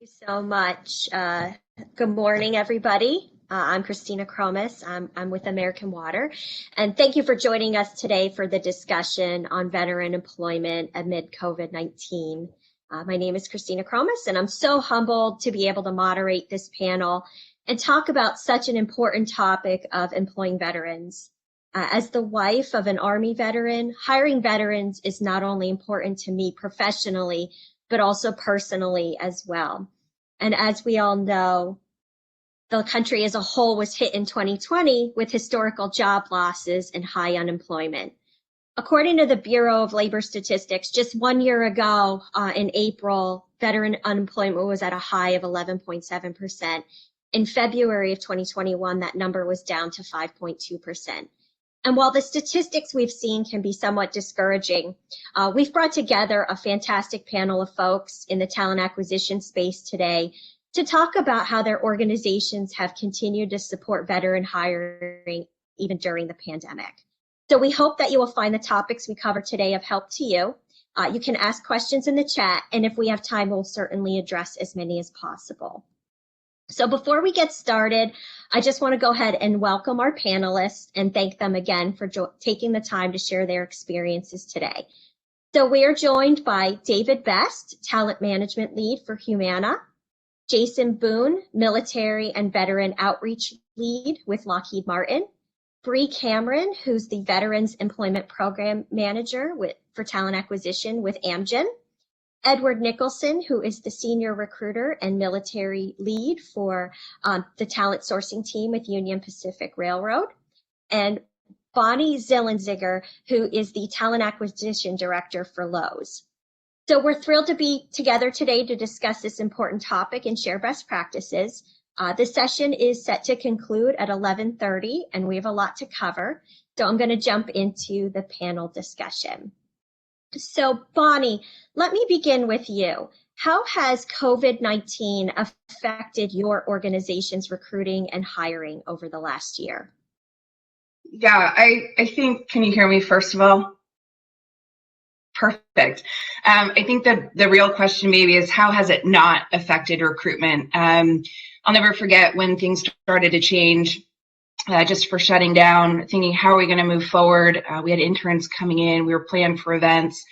you so much. Good morning, everybody. I'm Christina Krommes. I'm with American Water. And thank you for joining us today for the discussion on veteran employment amid COVID-19. My name is Christina Krommes, and I'm so humbled to be able to moderate this panel and talk about such an important topic of employing veterans. As the wife of an Army veteran, hiring veterans is not only important to me professionally, but also personally as well. And as we all know, the country as a whole was hit in 2020 with historical job losses and high unemployment. According to the Bureau of Labor Statistics, just 1 year ago in April, veteran unemployment was at a high of 11.7%. In February of 2021, that number was down to 5.2%. And while the statistics we've seen can be somewhat discouraging, we've brought together a fantastic panel of folks in the talent acquisition space today to talk about how their organizations have continued to support veteran hiring even during the pandemic. So we hope that you will find the topics we cover today of help to you. You can ask questions in the chat, and if we have time, we'll certainly address as many as possible. So before we get started, I just want to go ahead and welcome our panelists and thank them again for taking the time to share their experiences today. So we are joined by David Best, Talent Management Lead for Humana, Jason Boone, Military and Veteran Outreach Lead with Lockheed Martin, Bree Cameron, who's the Veterans Employment Program Manager for Talent Acquisition with Amgen, Edward Nicholson, who is the Senior Recruiter and Military Lead for the Talent Sourcing Team with Union Pacific Railroad, and Bonnie Zilenziger, who is the Talent Acquisition Director for Lowe. So we're thrilled to be together today to discuss this important topic and share best practices. This session is set to conclude at 11:30, and we have a lot to cover. So I'm going to jump into the panel discussion. So Bonnie, let me begin with you. How has COVID-19 affected your organization's recruiting and hiring over the last year? Yeah, I think, can you hear me first of all? Perfect. I think the real question maybe is how has it not affected recruitment? I'll never forget when things started to change. Just for shutting down, thinking, how are we going to move forward? We had interns coming in, we were planning for events.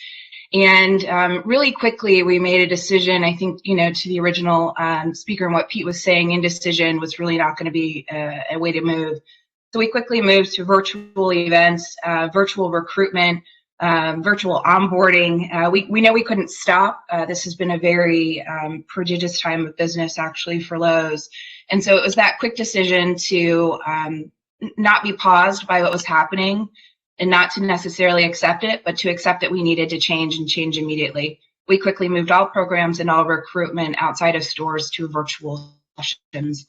And really quickly, we made a decision, I think, to the original speaker and what Pete was saying, indecision was really not going to be a way to move. So we quickly moved to virtual events, virtual recruitment, virtual onboarding. We know we couldn't stop. This has been a very prodigious time of business, actually, for Lowe's. And so it was that quick decision to not be paused by what was happening and not to necessarily accept it, but to accept that we needed to change and change immediately. We quickly moved all programs and all recruitment outside of stores to virtual sessions.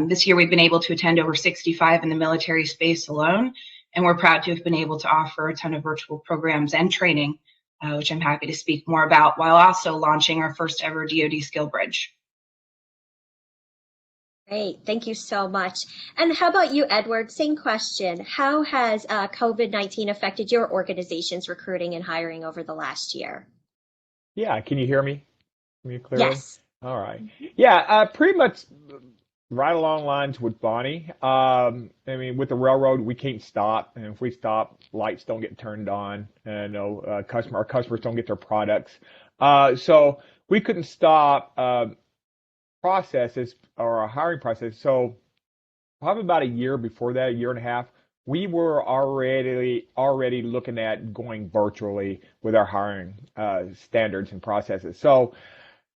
This year, we've been able to attend over 65 in the military space alone, and we're proud to have been able to offer a ton of virtual programs and training, which I'm happy to speak more about, while also launching our first ever DoD Skill Bridge. Great, thank you so much. And how about you, Edward? Same question. How has COVID-19 affected your organization's recruiting and hiring over the last year? Yeah, can you hear me? Clearly? Yes. All right. Yeah, pretty much right along lines with Bonnie. I mean, with the railroad, we can't stop, and if we stop, lights don't get turned on, and our customers don't get their products. So we couldn't stop processes or our hiring process. So probably about a year before that, a year and a half, we were already looking at going virtually with our hiring standards and processes. So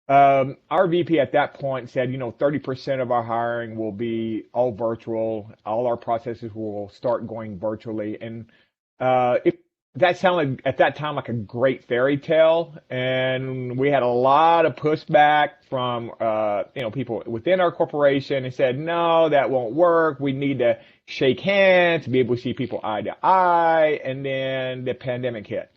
our VP at that point said, 30% of our hiring will be all virtual. All our processes will start going virtually. And that sounded at that time like a great fairy tale. And we had a lot of pushback from, people within our corporation and said, no, that won't work. We need to shake hands, be able to see people eye to eye. And then the pandemic hit.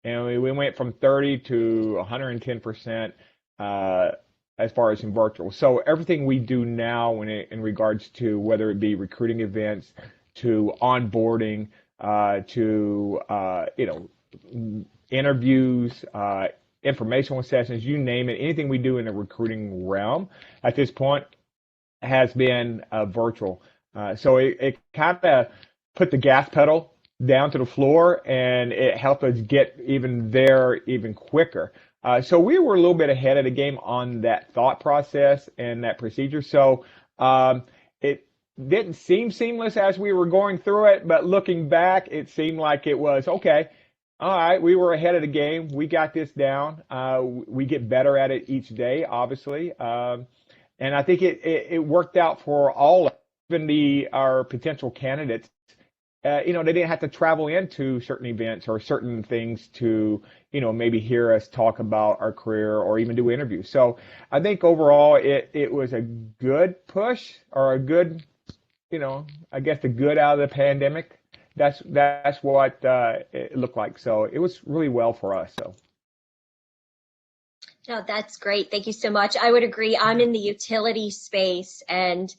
And we went from 30 to 110%. As far as in virtual. So everything we do now in regards to whether it be recruiting events, to onboarding, to interviews, informational sessions, you name it, anything we do in the recruiting realm at this point has been virtual. So it kind of put the gas pedal down to the floor, and it helped us get even quicker. So we were a little bit ahead of the game on that thought process and that procedure. So it didn't seem seamless as we were going through it, but looking back, it seemed like it was okay. All right, we were ahead of the game. We got this down. We get better at it each day, obviously. And I think it worked out for all, even our potential candidates. They didn't have to travel into certain events or certain things to, maybe hear us talk about our career or even do interviews. So I think overall it was a good push, or a good, I guess the good out of the pandemic. That's what it looked like. So it was really well for us. So. No, that's great. Thank you so much. I would agree. I'm in the utility space, and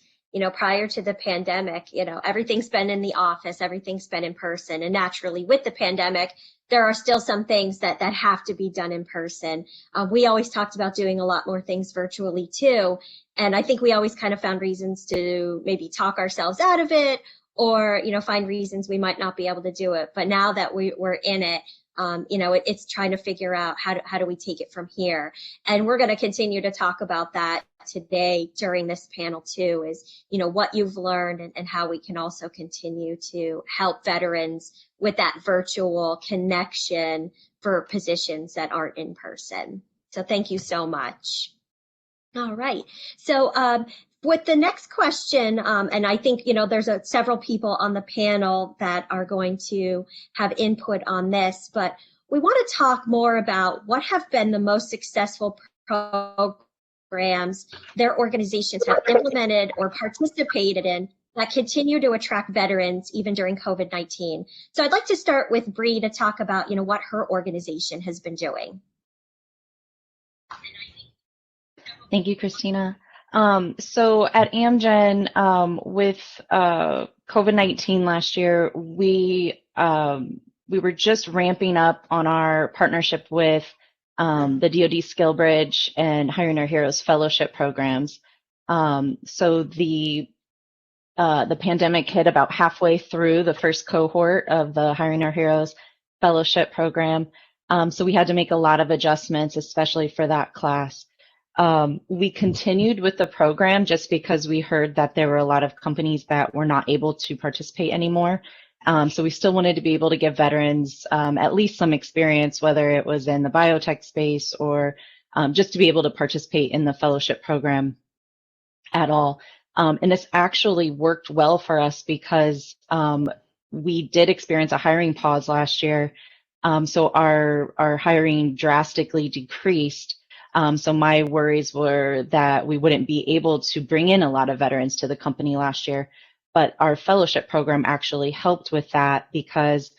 prior to the pandemic, everything's been in the office, everything's been in person. And naturally, with the pandemic, there are still some things that have to be done in person. We always talked about doing a lot more things virtually too. And I think we always kind of found reasons to maybe talk ourselves out of it, or, find reasons we might not be able to do it. But now that we're in it, it's trying to figure out how do we take it from here. And we're going to continue to talk about that today during this panel too, is, what you've learned and how we can also continue to help veterans with that virtual connection for positions that aren't in person. So thank you so much. All right. So with the next question, and I think, there's several people on the panel that are going to have input on this, but we want to talk more about what have been the most successful programs their organizations have implemented or participated in that continue to attract veterans even during COVID-19. So I'd like to start with Bree to talk about, what her organization has been doing. Thank you, Christina. So at Amgen, with COVID-19 last year, we were just ramping up on our partnership with the DoD Skill Bridge and Hiring Our Heroes fellowship programs. So the pandemic hit about halfway through the first cohort of the Hiring Our Heroes fellowship program. So we had to make a lot of adjustments, especially for that class. We continued with the program just because we heard that there were a lot of companies that were not able to participate anymore. So we still wanted to be able to give veterans at least some experience, whether it was in the biotech space or just to be able to participate in the fellowship program at all. And this actually worked well for us because we did experience a hiring pause last year. So our hiring drastically decreased. So my worries were that we wouldn't be able to bring in a lot of veterans to the company last year, but our fellowship program actually helped with that because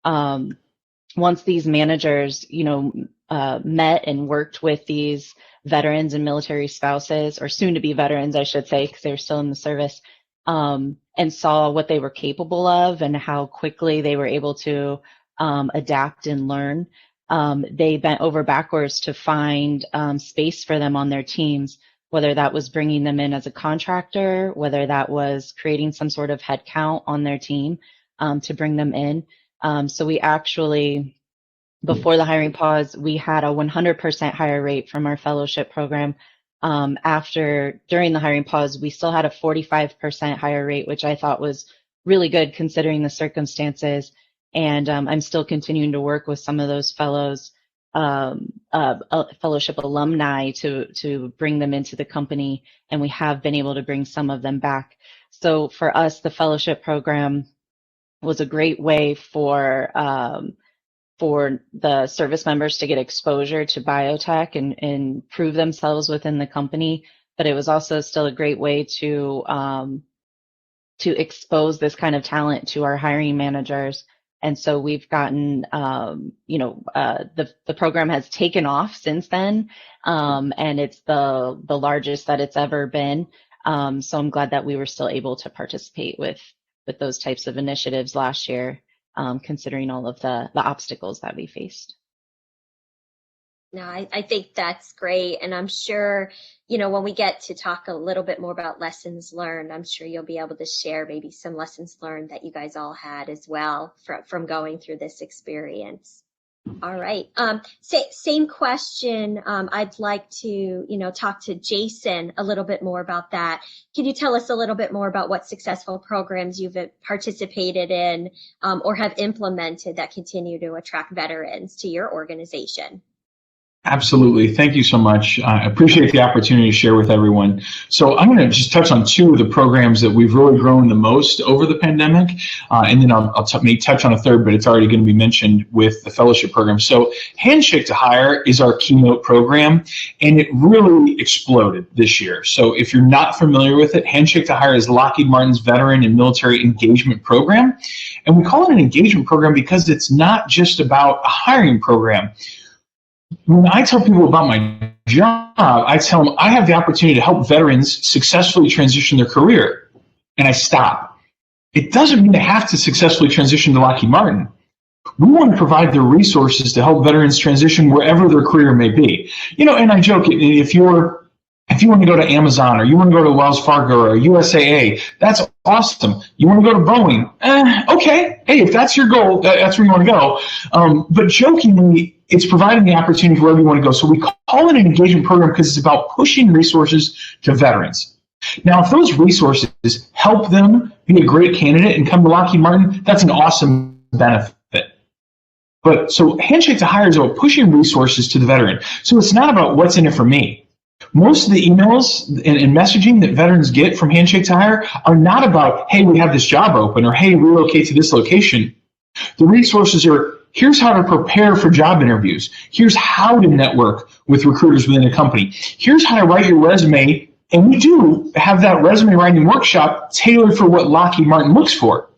once these managers, met and worked with these veterans and military spouses, or soon to be veterans, I should say, because they're still in the service, and saw what they were capable of and how quickly they were able to adapt and learn. They bent over backwards to find space for them on their teams, whether that was bringing them in as a contractor, whether that was creating some sort of headcount on their team to bring them in. So we actually, before the hiring pause, we had a 100% hire rate from our fellowship program. During the hiring pause, we still had a 45% hire rate, which I thought was really good considering the circumstances. And I'm still continuing to work with some of those fellows, fellowship alumni to bring them into the company. And we have been able to bring some of them back. So for us, the fellowship program was a great way for the service members to get exposure to biotech and prove themselves within the company. But it was also still a great way to expose this kind of talent to our hiring managers. And so we've gotten, the program has taken off since then, and it's the largest that it's ever been. So I'm glad that we were still able to participate with those types of initiatives last year, considering all of the obstacles that we faced. No, I think that's great. And I'm sure, when we get to talk a little bit more about lessons learned, I'm sure you'll be able to share maybe some lessons learned that you guys all had as well from going through this experience. All right. Same question. I'd like to, talk to Jason a little bit more about that. Can you tell us a little bit more about what successful programs you've participated in or have implemented that continue to attract veterans to your organization? Absolutely. Thank you so much. I appreciate the opportunity to share with everyone. So I'm going to just touch on two of the programs that we've really grown the most over the pandemic, and then I'll touch on a third, but it's already going to be mentioned with the fellowship program. So Handshake to Hire is our keynote program, and it really exploded this year. So if you're not familiar with it, Handshake to Hire is Lockheed Martin's veteran and military engagement program. And we call it an engagement program because it's not just about a hiring program. When I tell people about my job, I tell them I have the opportunity to help veterans successfully transition their career, and I stop. It doesn't mean they have to successfully transition to Lockheed Martin. We want to provide the resources to help veterans transition wherever their career may be. And I joke, if you want to go to Amazon or you want to go to Wells Fargo or USAA, that's awesome. You want to go to Boeing? Okay. Hey, if that's your goal, that's where you want to go. But jokingly, it's providing the opportunity for wherever you want to go. So we call it an engagement program because it's about pushing resources to veterans. Now, if those resources help them be a great candidate and come to Lockheed Martin, that's an awesome benefit. But so Handshake to Hire is about pushing resources to the veteran. So it's not about what's in it for me. Most of the emails and messaging that veterans get from Handshake to Hire are not about, hey, we have this job open, or hey, relocate to this location. The resources are, here's how to prepare for job interviews. Here's how to network with recruiters within a company. Here's how to write your resume. And we do have that resume writing workshop tailored for what Lockheed Martin looks for.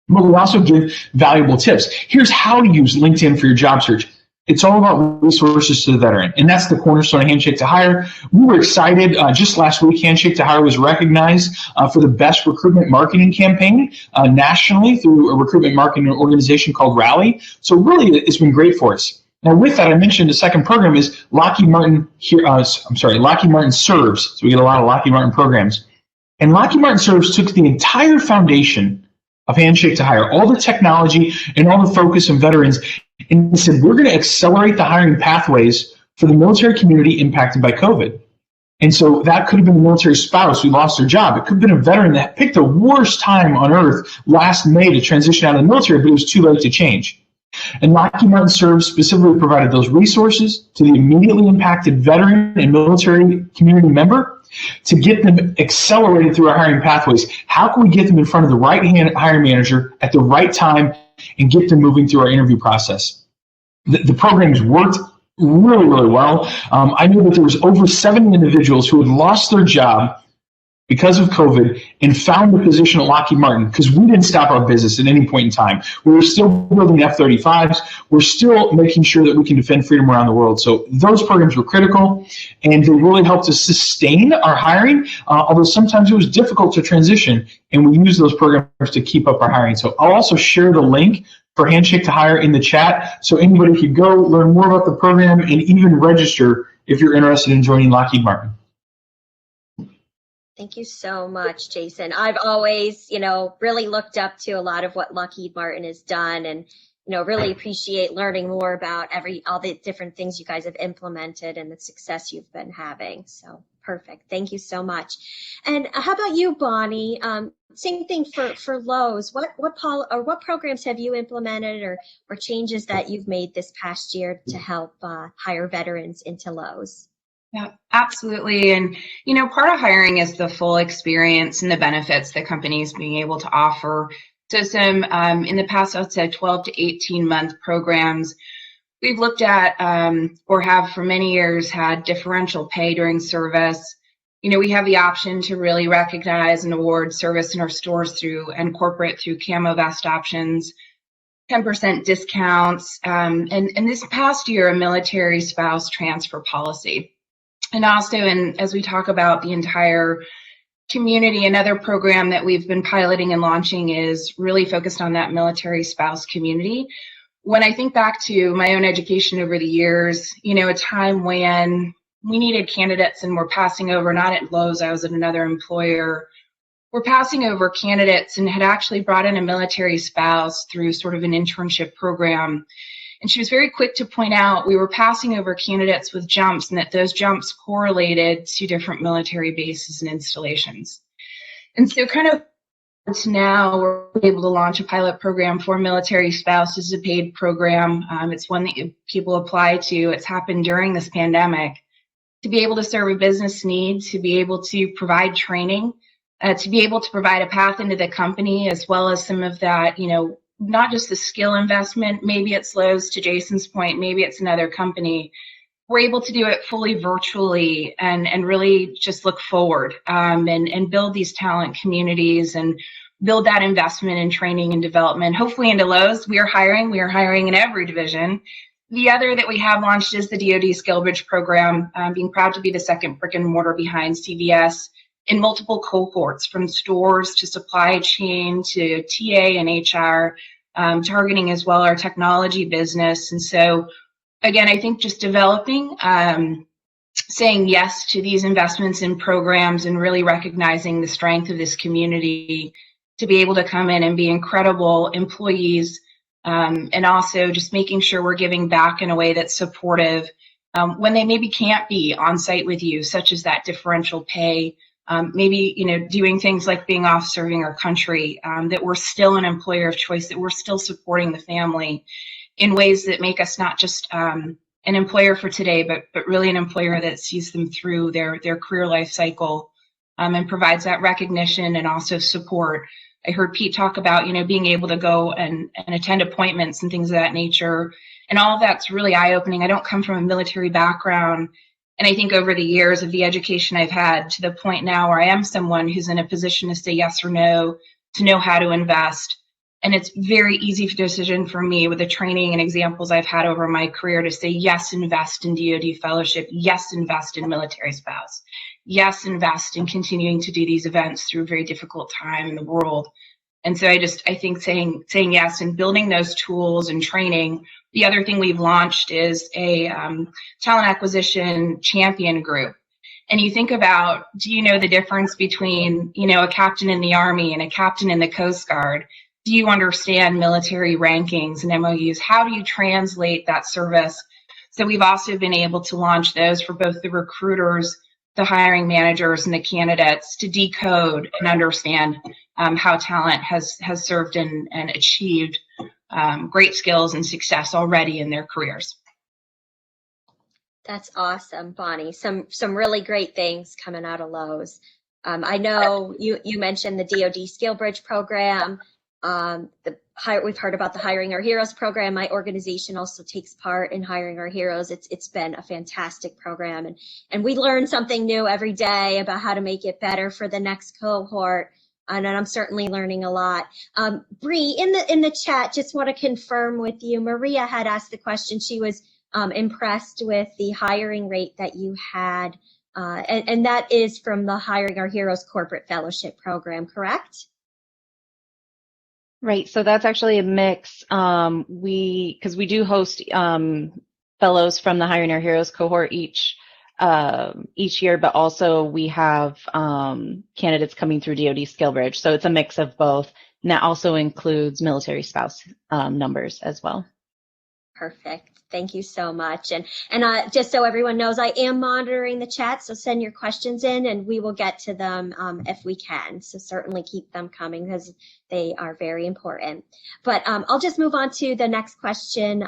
But we also give valuable tips. Here's how to use LinkedIn for your job search. It's all about resources to the veteran, and that's the cornerstone of Handshake to Hire. We were excited. Just last week, Handshake to Hire was recognized for the best recruitment marketing campaign nationally through a recruitment marketing organization called Rally. So really, it's been great for us. Now, with that, I mentioned the second program is Lockheed Martin Lockheed Martin Serves. So we get a lot of Lockheed Martin programs. And Lockheed Martin Serves took the entire foundation of Handshake to Hire, all the technology and all the focus on veterans, and he said, we're going to accelerate the hiring pathways for the military community impacted by COVID. And so that could have been a military spouse who lost their job. It could have been a veteran that picked the worst time on earth last May to transition out of the military, but it was too late to change. And Lockheed Martin Serves specifically provided those resources to the immediately impacted veteran and military community member to get them accelerated through our hiring pathways. How can we get them in front of the right hiring manager at the right time and get them moving through our interview process? The programs worked really, really well. I knew that there was over 70 individuals who had lost their job because of COVID and found a position at Lockheed Martin because we didn't stop our business at any point in time. We were still building F-35s. We're still making sure that we can defend freedom around the world. So those programs were critical, and they really helped us sustain our hiring, although sometimes it was difficult to transition, and we used those programs to keep up our hiring. So I'll also share the link for Handshake to Hire in the chat so anybody can go learn more about the program and even register if you're interested in joining Lockheed Martin. Thank you so much, Jason. I've always, really looked up to a lot of what Lockheed Martin has done, and, really appreciate learning more about all the different things you guys have implemented and the success you've been having. So perfect. Thank you so much. And how about you, Bonnie? Same thing for Lowe's. What programs have you implemented or changes that you've made this past year to help hire veterans into Lowe's? Yeah, absolutely. And, part of hiring is the full experience and the benefits that companies being able to offer. So some, in the past, I'd say 12 to 18 month programs, we've looked at or have for many years had differential pay during service. We have the option to really recognize and award service in our stores and corporate through camo vest options, 10% discounts, and this past year, a military spouse transfer policy. And also, as we talk about the entire community, another program that we've been piloting and launching is really focused on that military spouse community, when I think back to my own education over the years, a time when we needed candidates and we're passing over, not at Lowe's, I was at another employer, we're passing over candidates and had actually brought in a military spouse through sort of an internship program. And she was very quick to point out we were passing over candidates with jumps and that those jumps correlated to different military bases and installations. And so kind of now we're able to launch a pilot program for military spouses, a paid program. It's one that people apply to. It's happened during this pandemic to be able to serve a business need, to be able to provide training, to be able to provide a path into the company, as well as some of that, not just the skill investment. Maybe it's Lowe's, to Jason's point, maybe it's another company. We're able to do it fully virtually and really just look forward and build these talent communities and build that investment in training and development. Hopefully into Lowe's, we are hiring in every division. The other that we have launched is the DoD Skill Bridge program, being proud to be the second brick and mortar behind CVS in multiple cohorts, from stores to supply chain to TA and HR, targeting as well our technology business. And so, again, I think just developing, saying yes to these investments in programs and really recognizing the strength of this community to be able to come in and be incredible employees, and also just making sure we're giving back in a way that's supportive when they maybe can't be on site with you, such as that differential pay. Maybe, doing things like being off serving our country, that we're still an employer of choice, that we're still supporting the family in ways that make us not just an employer for today, but really an employer that sees them through their career life cycle, and provides that recognition and also support. I heard Pete talk about, being able to go and attend appointments and things of that nature. And all of that's really eye-opening. I don't come from a military background. And I think over the years of the education I've had, to the point now where I am someone who's in a position to say yes or no, to know how to invest. And it's very easy decision for me with the training and examples I've had over my career to say, yes, invest in DoD fellowship. Yes, invest in military spouse. Yes, invest in continuing to do these events through a very difficult time in the world. And so I think saying yes and building those tools and training. The other thing we've launched is a talent acquisition champion group. And you think about, do you know the difference between, a captain in the Army and a captain in the Coast Guard? Do you understand military rankings and MOUs? How do you translate that service? So we've also been able to launch those for both the recruiters, the hiring managers, and the candidates to decode and understand how talent has served and achieved great skills and success already in their careers. That's awesome, Bonnie. Some really great things coming out of Lowe's. I know you mentioned the DoD Skill Bridge program. We've heard about the Hiring Our Heroes program. My organization also takes part in Hiring Our Heroes. It's been a fantastic program, and we learn something new every day about how to make it better for the next cohort. And I'm certainly learning a lot. Bree, in the chat, just want to confirm with you. Maria had asked the question. She was impressed with the hiring rate that you had, and that is from the Hiring Our Heroes Corporate Fellowship Program, correct? Right, so that's actually a mix. Because we do host fellows from the Hiring Our Heroes cohort each year, but also we have candidates coming through DoD Skill Bridge. So it's a mix of both, and that also includes military spouse numbers as well. Perfect. Thank you so much. And just so everyone knows, I am monitoring the chat, so send your questions in and we will get to them if we can. So certainly keep them coming because they are very important. But I'll just move on to the next question,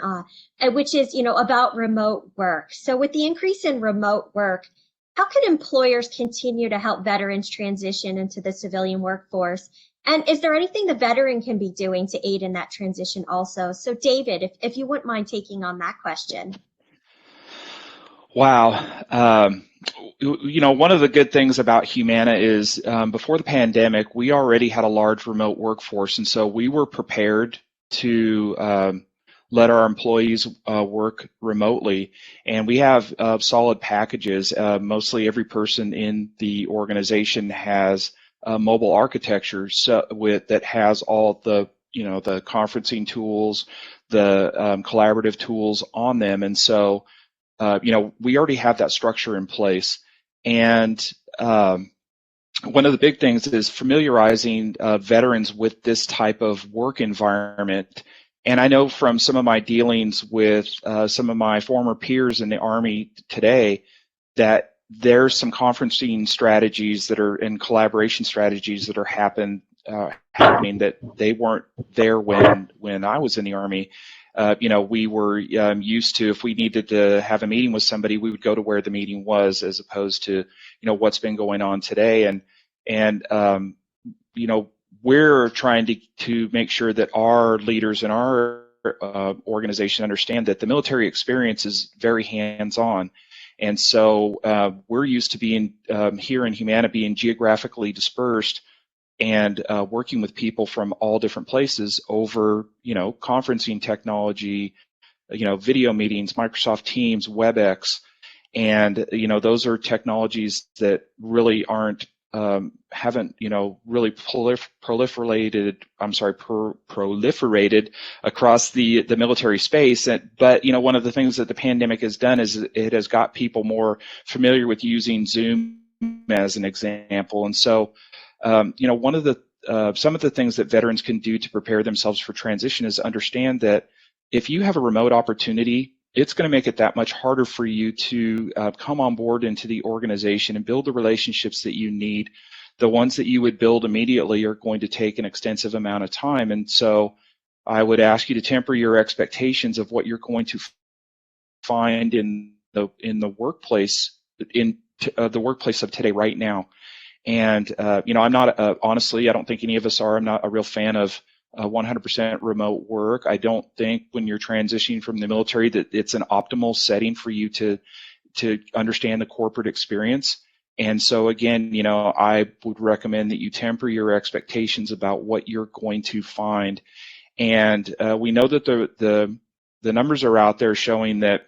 which is, about remote work. So with the increase in remote work, how can employers continue to help veterans transition into the civilian workforce? And is there anything the veteran can be doing to aid in that transition also? So David, if you wouldn't mind taking on that question. Wow. One of the good things about Humana is before the pandemic, we already had a large remote workforce. And so we were prepared to let our employees work remotely. And we have solid packages. Mostly every person in the organization has mobile architecture that has all the the conferencing tools, the collaborative tools on them. And so, we already have that structure in place. And one of the big things is familiarizing veterans with this type of work environment. And I know from some of my dealings with some of my former peers in the Army today that there's some conferencing strategies that are and collaboration strategies that are happening that they weren't there when I was in the Army. We were used to, if we needed to have a meeting with somebody, we would go to where the meeting was, as opposed to, what's been going on today. And we're trying to make sure that our leaders in our organization understand that the military experience is very hands-on. And so we're used to being here in Humana, being geographically dispersed and working with people from all different places over, conferencing technology, video meetings, Microsoft Teams, WebEx, and, those are technologies that really haven't, really proliferated across the military space. But, one of the things that the pandemic has done is it has got people more familiar with using Zoom as an example. And so, one of the some of the things that veterans can do to prepare themselves for transition is understand that if you have a remote opportunity, it's going to make it that much harder for you to come on board into the organization and build the relationships that you need. The ones that you would build immediately are going to take an extensive amount of time. And so I would ask you to temper your expectations of what you're going to find in the workplace, the workplace of today right now. And, I'm not, honestly, I don't think any of us are. I'm not a real fan of 100% remote work. I don't think when you're transitioning from the military that it's an optimal setting for you to understand the corporate experience. And so again, I would recommend that you temper your expectations about what you're going to find. And we know that the numbers are out there showing that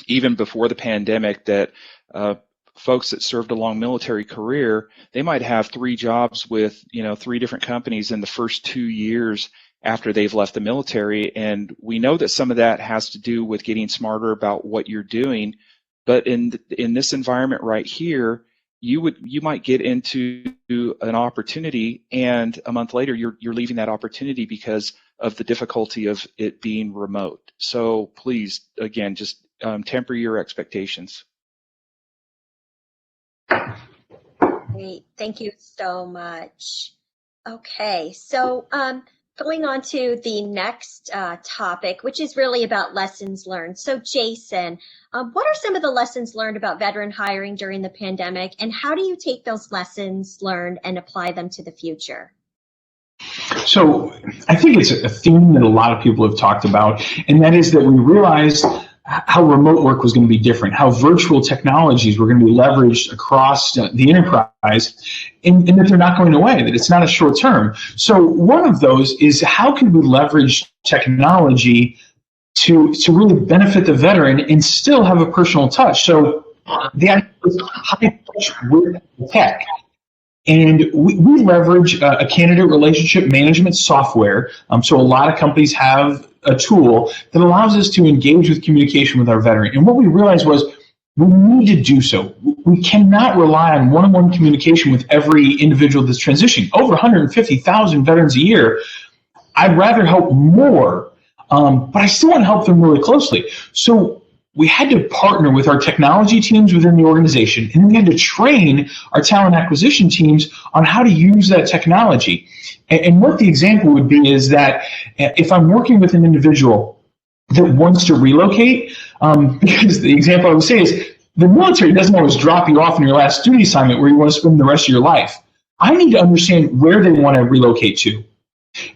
even before the pandemic that folks that served a long military career, they might have 3 jobs with, 3 different companies in the first 2 years after they've left the military. And we know that some of that has to do with getting smarter about what you're doing. But in this environment right here, you might get into an opportunity, and a month later you're leaving that opportunity because of the difficulty of it being remote. So please, again, just temper your expectations. Great, thank you so much. Okay, so going on to the next topic, which is really about lessons learned. So Jason, what are some of the lessons learned about veteran hiring during the pandemic, and how do you take those lessons learned and apply them to the future? So I think it's a theme that a lot of people have talked about, and that is that we realized how remote work was going to be different, how virtual technologies were going to be leveraged across the enterprise, and that they're not going away, that it's not a short term. So one of those is how can we leverage technology to really benefit the veteran and still have a personal touch? So the idea is high touch with tech. And we leverage a candidate relationship management software. So a lot of companies have a tool that allows us to engage with communication with our veteran. And what we realized was we need to do so. We cannot rely on one-on-one communication with every individual that's transitioning. Over 150,000 veterans a year. I'd rather help more, but I still want to help them really closely. So we had to partner with our technology teams within the organization, and then we had to train our talent acquisition teams on how to use that technology. And what the example would be is that if I'm working with an individual that wants to relocate, because the example I would say is the military doesn't always drop you off in your last duty assignment where you want to spend the rest of your life. I need to understand where they want to relocate to,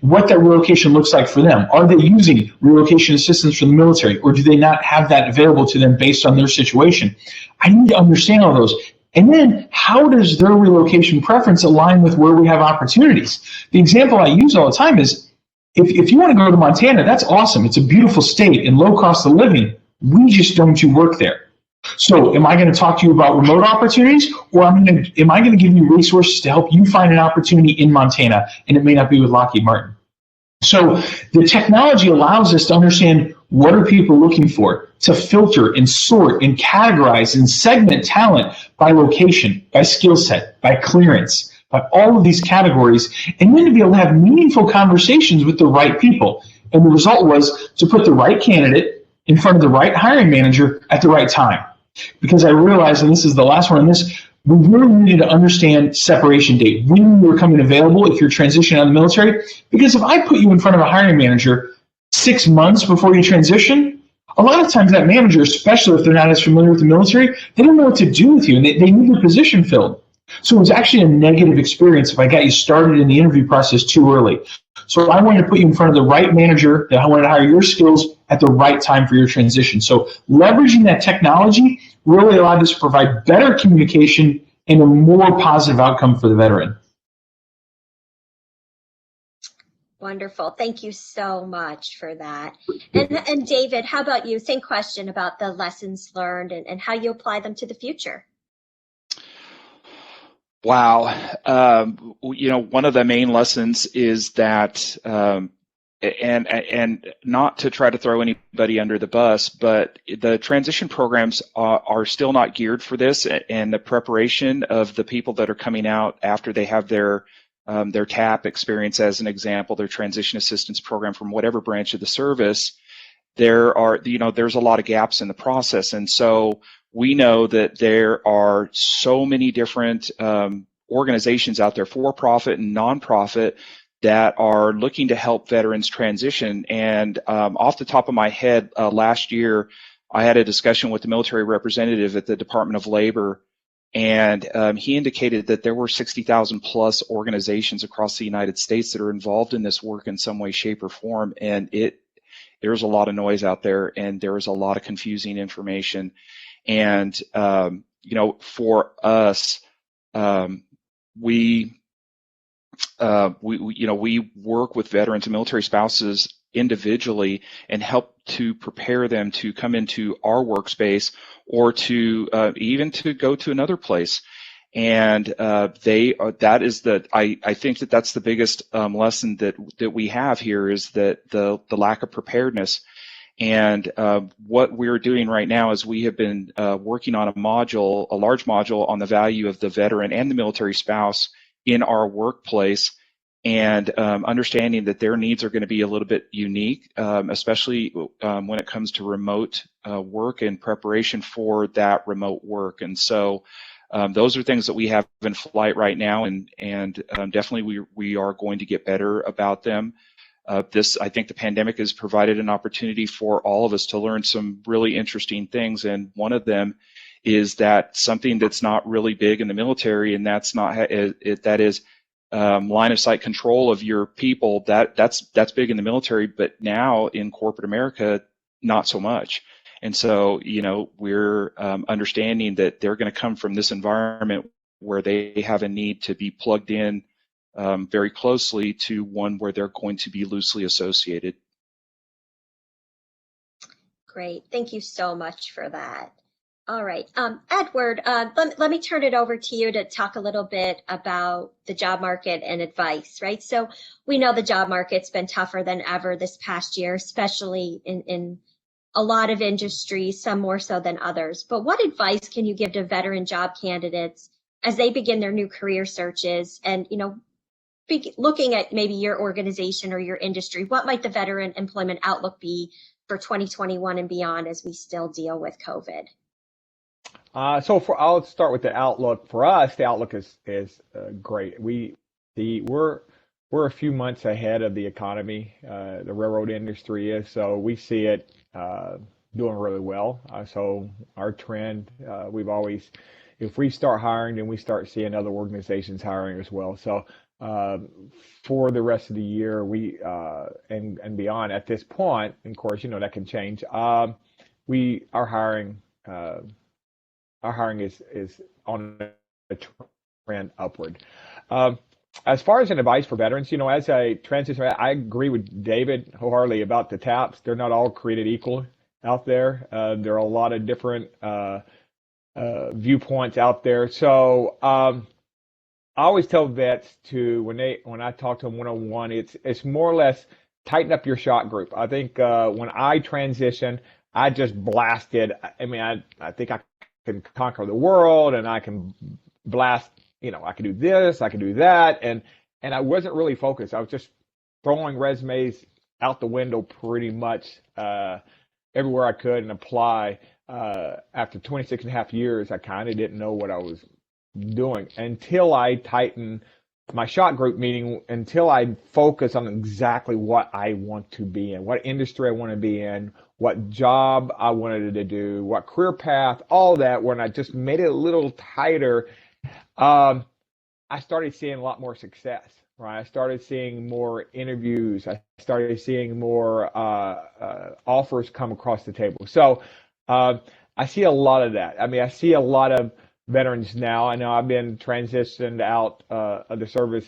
what that relocation looks like for them. Are they using relocation assistance from the military, or do they not have that available to them based on their situation? I need to understand all those. And then how does their relocation preference align with where we have opportunities? The example I use all the time is if you want to go to Montana, that's awesome. It's a beautiful state and low cost of living. We just don't do work there. So am I going to talk to you about remote opportunities, or am I going to give you resources to help you find an opportunity in Montana, and it may not be with Lockheed Martin? So the technology allows us to understand what are people looking for, to filter and sort and categorize and segment talent by location, by skill set, by clearance, by all of these categories, and then to be able to have meaningful conversations with the right people. And the result was to put the right candidate in front of the right hiring manager at the right time. Because I realized, and this is the last one on this, we really needed to understand separation date, when you were coming available if you're transitioning out of the military. Because if I put you in front of a hiring manager 6 months before you transition, a lot of times that manager, especially if they're not as familiar with the military, they don't know what to do with you, and they need their position filled. So it was actually a negative experience if I got you started in the interview process too early. So I wanted to put you in front of the right manager that wanted to hire your skills at the right time for your transition. So leveraging that technology really allowed us to provide better communication and a more positive outcome for the veteran. Wonderful. Thank you so much for that. And David, how about you? Same question about the lessons learned and how you apply them to the future. Wow. One of the main lessons is that, and not to try to throw anybody under the bus, but the transition programs are still not geared for this, and the preparation of the people that are coming out after they have their TAP experience, as an example, their transition assistance program from whatever branch of the service, there's a lot of gaps in the process. And so we know that there are so many different organizations out there, for-profit and non-profit, that are looking to help veterans transition. And off the top of my head, last year, I had a discussion with the military representative at the Department of Labor, and he indicated that there were 60,000 plus organizations across the United States that are involved in this work in some way, shape, or form. And there's a lot of noise out there, and there is a lot of confusing information. And for us, we work with veterans and military spouses individually and help to prepare them to come into our workspace, or to even to go to another place. And I think that's the biggest lesson that we have here, is that the lack of preparedness. And what we're doing right now is we have been working on a large module on the value of the veteran and the military spouse in our workplace, and understanding that their needs are going to be a little bit unique, especially when it comes to remote work and preparation for that remote work. And so those are things that we have in flight right now, and definitely we are going to get better about them. I think the pandemic has provided an opportunity for all of us to learn some really interesting things, and one of them is that something that's not really big in the military, and that is line of sight control of your people. That's big in the military, but now in corporate America, not so much. And so, we're understanding that they're going to come from this environment where they have a need to be plugged in very closely to one where they're going to be loosely associated. Great. Thank you so much for that. All right. Edward, let me turn it over to you to talk a little bit about the job market and advice, right? So we know the job market's been tougher than ever this past year, especially in a lot of industries, some more so than others. But what advice can you give to veteran job candidates as they begin their new career searches, and, looking at maybe your organization or your industry? What might the veteran employment outlook be for 2021 and beyond as we still deal with COVID? I'll start with the outlook. For us, the outlook is great. We're a few months ahead of the economy. The railroad industry is, so we see it doing really well. So our trend, if we start hiring, then we start seeing other organizations hiring as well. So for the rest of the year, we and beyond at this point, and of course, that can change. Our hiring is on a trend upward. As far as an advice for veterans, as a transition, I agree with David wholeheartedly about the TAPs. They're not all created equal out there. There are a lot of different viewpoints out there. So I always tell vets when I talk to them one-on-one, it's more or less tighten up your shot group. I think when I transitioned, I just blasted. I mean, I think I can conquer the world, and I can blast. I can do this, I can do that, and I wasn't really focused. I was just throwing resumes out the window pretty much everywhere I could and apply. After 26 and a half years, I kind of didn't know what I was doing until I tightened my shot group, meaning until I focus on exactly what I want to be in, what industry I want to be in, what job I wanted to do, what career path, all that. When I just made it a little tighter, I started seeing a lot more success. Right, I started seeing more interviews. I started seeing more offers come across the table. So I see a lot of that. I mean, I see a lot of veterans now. I know I've been transitioned out of the service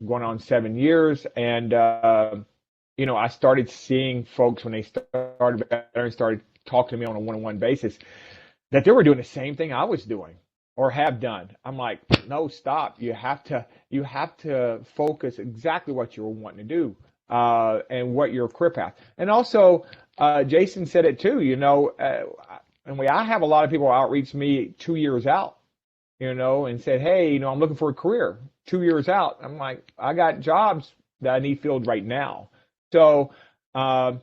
going on 7 years, and I started seeing folks when they started talking to me on a one-on-one basis that they were doing the same thing I was doing or have done. I'm like, no, stop. You have to focus exactly what you're wanting to do and what your career path. And also, Jason said it too. I have a lot of people outreach me 2 years out, and said, hey, I'm looking for a career 2 years out. I'm like, I got jobs that I need filled right now. So, know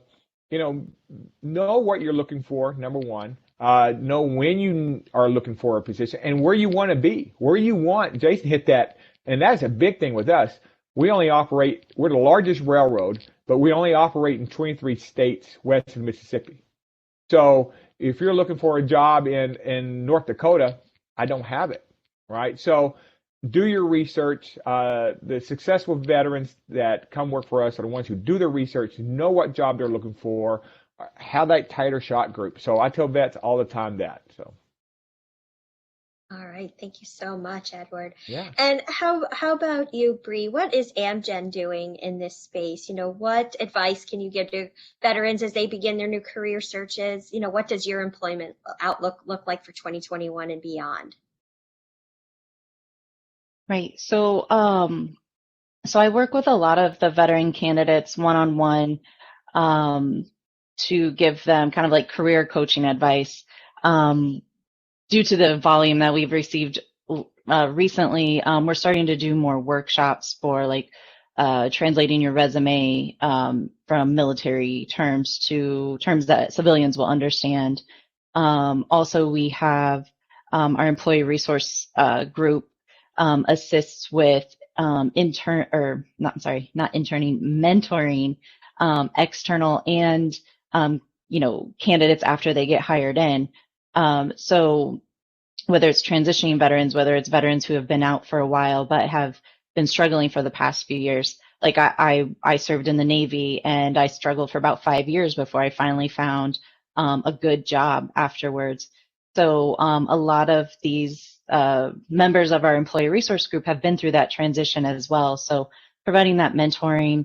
what you're looking for, number one. Know when you are looking for a position and where you want to be, Jason hit that. And that's a big thing with us. We're the largest railroad, but we only operate in 23 states west of Mississippi. So if you're looking for a job in North Dakota, I don't have it, right? So do your research. The successful veterans that come work for us are the ones who do their research, know what job they're looking for, have that tighter shot group. So I tell vets all the time that. So. All right, thank you so much, Edward. Yeah. And how about you, Bree? What is Amgen doing in this space? What advice can you give to veterans as they begin their new career searches? What does your employment outlook look like for 2021 and beyond? Right. So I work with a lot of the veteran candidates one-on-one to give them kind of like career coaching advice. Due to the volume that we've received recently, we're starting to do more workshops for like translating your resume from military terms to terms that civilians will understand. Also, we have our employee resource group assists with mentoring external and candidates after they get hired in. So whether it's transitioning veterans, whether it's veterans who have been out for a while but have been struggling for the past few years, like I served in the Navy and I struggled for about 5 years before I finally found a good job afterwards. So a lot of these members of our employee resource group have been through that transition as well. So providing that mentoring.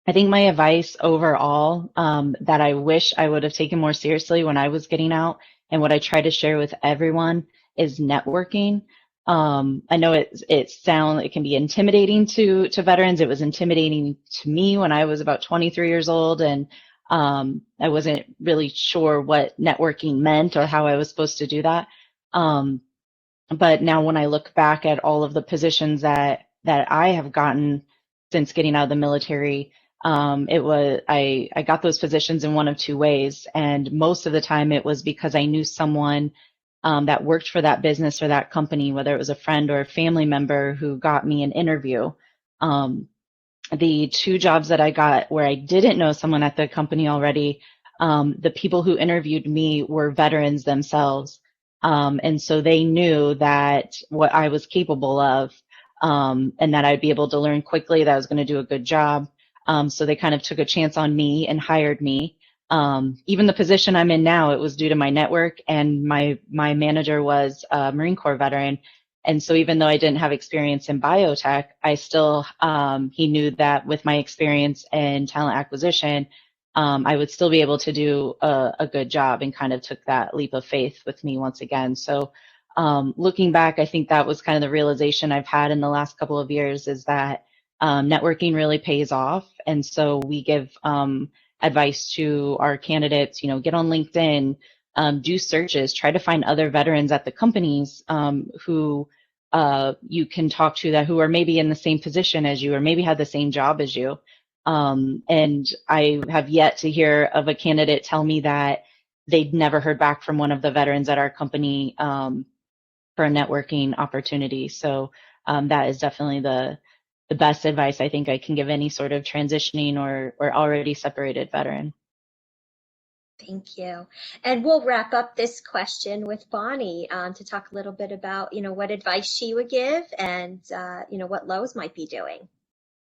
I think my advice overall that I wish I would have taken more seriously when I was getting out, and what I try to share with everyone, is networking. I know it can be intimidating to veterans. It was intimidating to me when I was about 23 years old, and I wasn't really sure what networking meant or how I was supposed to do that. But now when I look back at all of the positions that I have gotten since getting out of the military, I got those positions in one of two ways, and most of the time it was because I knew someone that worked for that business or that company, whether it was a friend or a family member who got me an interview. The two jobs that I got where I didn't know someone at the company already, the people who interviewed me were veterans themselves, and so they knew that what I was capable of, and that I'd be able to learn quickly, that I was going to do a good job. So they kind of took a chance on me and hired me. Even the position I'm in now, it was due to my network, and my manager was a Marine Corps veteran. And so even though I didn't have experience in biotech, I still, he knew that with my experience in talent acquisition, I would still be able to do a good job, and kind of took that leap of faith with me once again. So looking back, I think that was kind of the realization I've had in the last couple of years, is that networking really pays off. And so we give advice to our candidates, get on LinkedIn, do searches, try to find other veterans at the companies who you can talk to who are maybe in the same position as you or maybe have the same job as you. And I have yet to hear of a candidate tell me that they'd never heard back from one of the veterans at our company for a networking opportunity. So that is definitely the best advice I think I can give any sort of transitioning or already separated veteran. Thank you. And we'll wrap up this question with Bonnie to talk a little bit about, what advice she would give and, what Lowe's might be doing.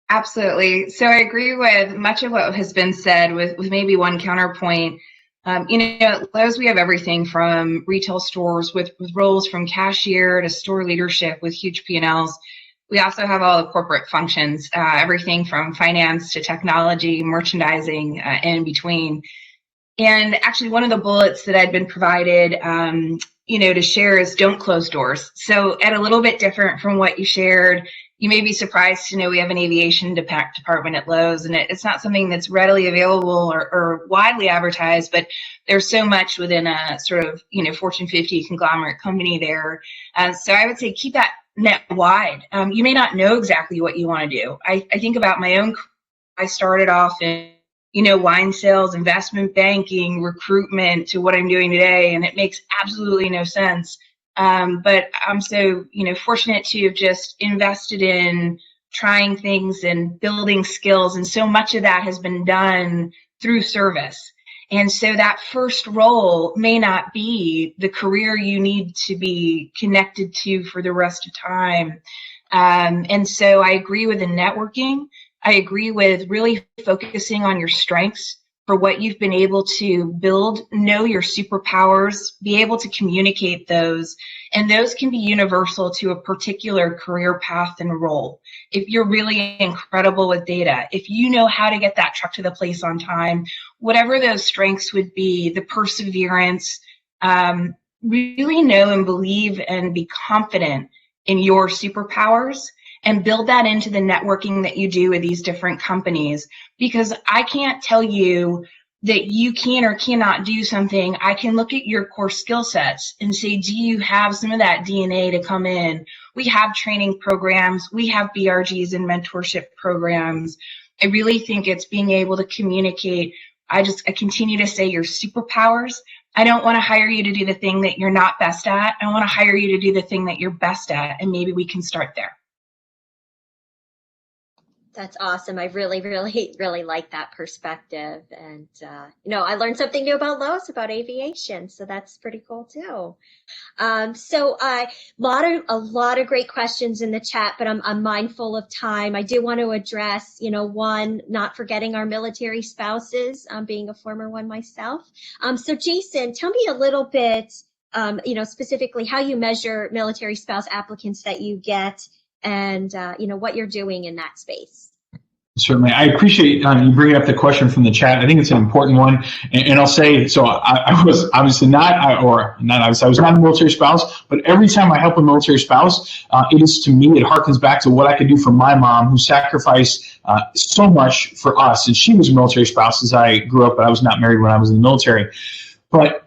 Absolutely. So I agree with much of what has been said with maybe one counterpoint. At Lowe's, we have everything from retail stores with roles from cashier to store leadership with huge P&Ls. We also have all the corporate functions, everything from finance to technology, merchandising, and in between. And actually, one of the bullets that I'd been provided, to share is don't close doors. So at a little bit different from what you shared, you may be surprised to know we have an aviation department at Lowe's, and it's not something that's readily available or widely advertised, but there's so much within a sort of, Fortune 50 conglomerate company there. So I would say keep that net wide. You may not know exactly what you want to do. I think about my own. I started off in wine sales, investment banking, recruitment to what I'm doing today, and it makes absolutely no sense. But I'm so, fortunate to have just invested in trying things and building skills. And so much of that has been done through service. And so that first role may not be the career you need to be connected to for the rest of time. And so I agree with the networking. I agree with really focusing on your strengths for what you've been able to build, know your superpowers, be able to communicate those, and those can be universal to a particular career path and role. If you're really incredible with data, if you know how to get that truck to the place on time, whatever those strengths would be, the perseverance, really know and believe and be confident in your superpowers and build that into the networking that you do with these different companies. Because I can't tell you that you can or cannot do something. I can look at your core skill sets and say, do you have some of that DNA to come in? We have training programs. We have BRGs and mentorship programs. I really think it's being able to communicate. I continue to say your superpowers. I don't want to hire you to do the thing that you're not best at. I want to hire you to do the thing that you're best at, and maybe we can start there. That's awesome. I really, really, really like that perspective. And, I learned something new about Lowe's, about aviation. So that's pretty cool too. So a lot of great questions in the chat, but I'm mindful of time. I do want to address, one, not forgetting our military spouses, being a former one myself. So Jason, tell me a little bit, specifically how you measure military spouse applicants that you get and, what you're doing in that space. Certainly. I appreciate you bringing up the question from the chat. I think it's an important one. And I'll say, so I was obviously I was not a military spouse, but every time I help a military spouse, it harkens back to what I could do for my mom, who sacrificed so much for us. And she was a military spouse as I grew up, but I was not married when I was in the military. But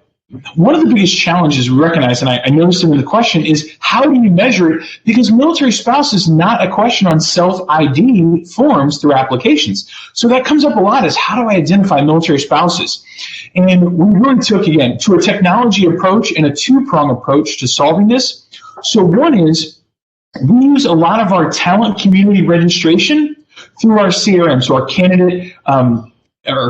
one of the biggest challenges we recognize, and I noticed in the question, is how do you measure it? Because military spouse is not a question on self-ID forms through applications. So that comes up a lot, is how do I identify military spouses? And we really took, again, to a technology approach and a two-prong approach to solving this. So one is we use a lot of our talent community registration through our CRM, so our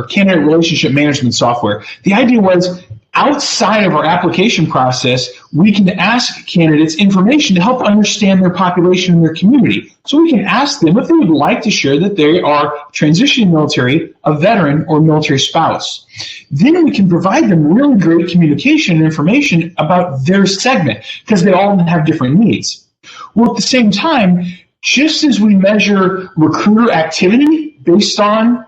candidate relationship management software. The idea was, outside of our application process, we can ask candidates information to help understand their population and their community. So we can ask them if they would like to share that they are transitioning military, a veteran, or military spouse. Then we can provide them really great communication and information about their segment, because they all have different needs. Well, at the same time, just as we measure recruiter activity based on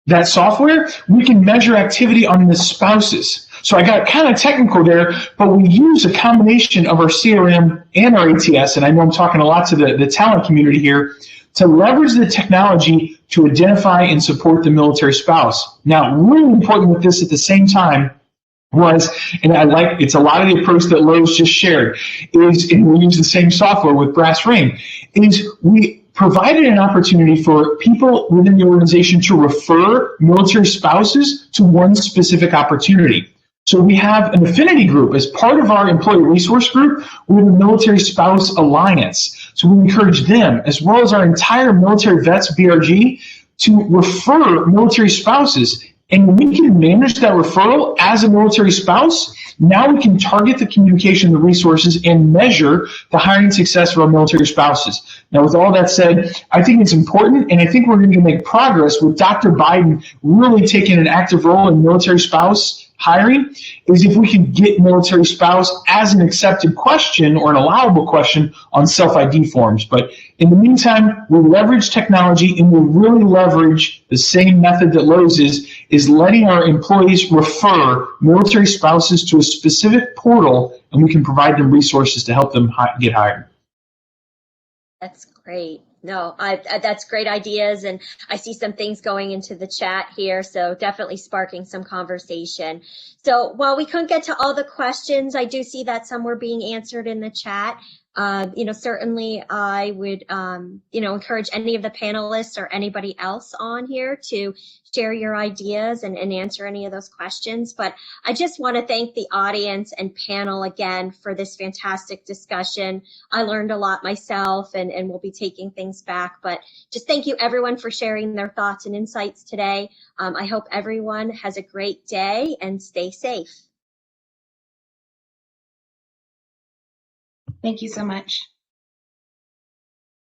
that software, we can measure activity on the spouses. So I got kind of technical there, but we use a combination of our CRM and our ATS, and I know I'm talking a lot to the talent community here, to leverage the technology to identify and support the military spouse. Now, really important with this at the same time was, and I like, it's a lot of the approach that Lowe's just shared, is, and we use the same software with Brass Ring, is we provided an opportunity for people within the organization to refer military spouses to one specific opportunity. So we have an affinity group as part of our employee resource group. We have a Military Spouse Alliance. So we encourage them, as well as our entire Military Vets BRG, to refer military spouses. And we can manage that referral as a military spouse. Now we can target the communication, the resources, and measure the hiring success of our military spouses. Now, with all that said, I think it's important, and I think we're going to make progress with Dr. Biden really taking an active role in military spouse hiring, is if we can get military spouse as an accepted question or an allowable question on self-ID forms. But in the meantime, we'll leverage technology, and we'll really leverage the same method that Lowe's is letting our employees refer military spouses to a specific portal, and we can provide them resources to help them get hired. That's great. No, that's great ideas, and I see some things going into the chat here, so definitely sparking some conversation. So while we couldn't get to all the questions, I do see that some were being answered in the chat. Certainly I would, encourage any of the panelists or anybody else on here to share your ideas and answer any of those questions. But I just want to thank the audience and panel again for this fantastic discussion. I learned a lot myself, and we'll be taking things back. But just thank you everyone for sharing their thoughts and insights today. I hope everyone has a great day and stay safe. Thank you so much.